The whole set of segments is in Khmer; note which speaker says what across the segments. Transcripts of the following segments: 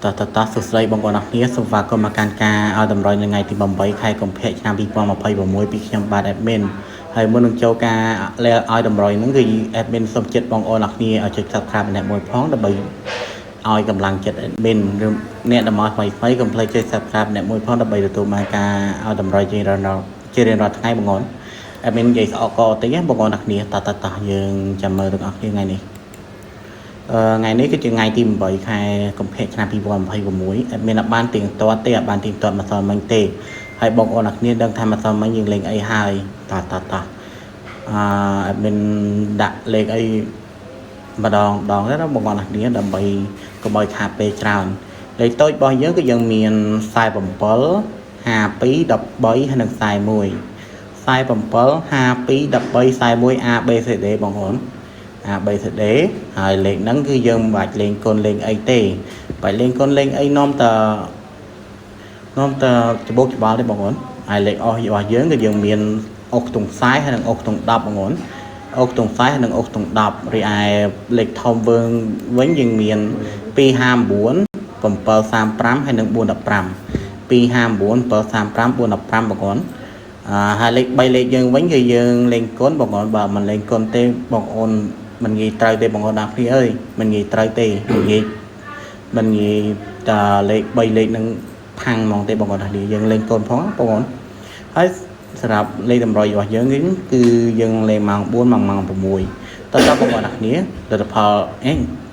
Speaker 1: តសួស្តីបងប្អូនអរគ្នាសូមស្វាគមន៍មកកាន់ការឲ្យតម្រុយនៅថ្ងៃទី8ខែកុម្ភៈឆ្នាំ2026ពីខ្ញុំបាទ admin ហើយមុននឹងចូលការឲ្យតម្រុយហ្នឹងគឺ admin សូមចិត្តបងប្អូនអរគ្នាឲ្យចុច subscribe ម្នាក់មួយផងដើម្បីឲ្យកម្លាំងចិត្ត admin ឬអ្នកដែលមកថ្មីៗកុំភ្លេចចុច subscribe ម្នាក់មួយផងដើម្បីទទួលបានការឲ្យតម្រុយជារៀងរាល់ថ្ងៃបងប្អូន admin និយាយស្អកកតិចណាបងប្អូនអរគ្នាតយើងចាំមើលទាំងអស់គ្នាថ្ងៃនេះថ្ងៃនេះគឺជាថ្ងៃទី8ខែកុម្ភៈឆ្នាំ2026អត់មានបានទៀងទាត់ទេអត់បានទៀងទាត់ម្សិលមិញទេហើយបងប្អូនអរគ្នាដឹងថាម្សិលមិញយើងលេងអីហើយអត់មានដាក់លេខអីម្ដងទេណាបងប្អូនអរគ្នាដើម្បីកុំឲ្យខាតពេលច្រើនលេខតូចរបស់យើងគឺយើងមាន47 52 13ហើយនិង41 47 52 13 41 ABCD បងប្អូនABCD ហើយលេខហ្នឹងគឺយើងមិនបាច់លេងកូនលេងអីទេបើលេងកូនលេងអីនាំតច្បោកច្បល់ទេបងប្អូនហើយលេខអស់របស់យើងគឺយើងមានអុកខ្ទង់40ហើយនិងអុកខ្ទង់10បងប្អូនអុកខ្ទង់40ហើយនិងអុកខ្ទង់10រីឯលេខធំវិញយើងមាន259 735ហើយនិង415 259 735 415បងប្អូនហើយលេខ3លេខយើងវិញគឺយើងលេងកូនបងប្អូនបើមិនលេងកូនទេបងប្អូនមិនងាយត្រូវទេបងប្អូនអ្នកគ្នាអើយមិនងាយត្រូវទេមិនងាយតាលេខ3លេខនឹងផាំងហ្មងទេបងប្អូនអ្នកយើងលេងកូនផងបងប្អូនហើយសម្រាប់លេខតម្រុយរបស់យើងគឺយើងលេងម៉ោង4ម៉ោង6តើបងប្អូនអ្នកគ្នាលទ្ធផល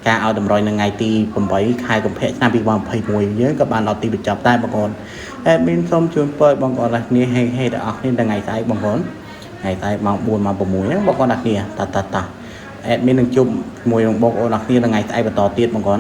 Speaker 1: ការឲ្យតម្រុយនៅថ្ងៃទី8ខែកុម្ភៈឆ្នាំ2026យើងក៏បានដល់ទីបញ្ចប់ដែរបងប្អូនមានសូមជូនពរបងប្អូនអ្នកគ្នាហេទាំងអស់គ្នាថ្ងៃស្អែកបងប្អូនថ្ងៃស្អែកម៉ោង4ម៉ោង6ហ្នឹងបងប្អូនអ្នកគ្នាត admin នឹងជួបជាមួយនឹងបងប្អូនអ្នកគ្នាថ្ងៃស្អែកបន្តទៀតបងប្អូន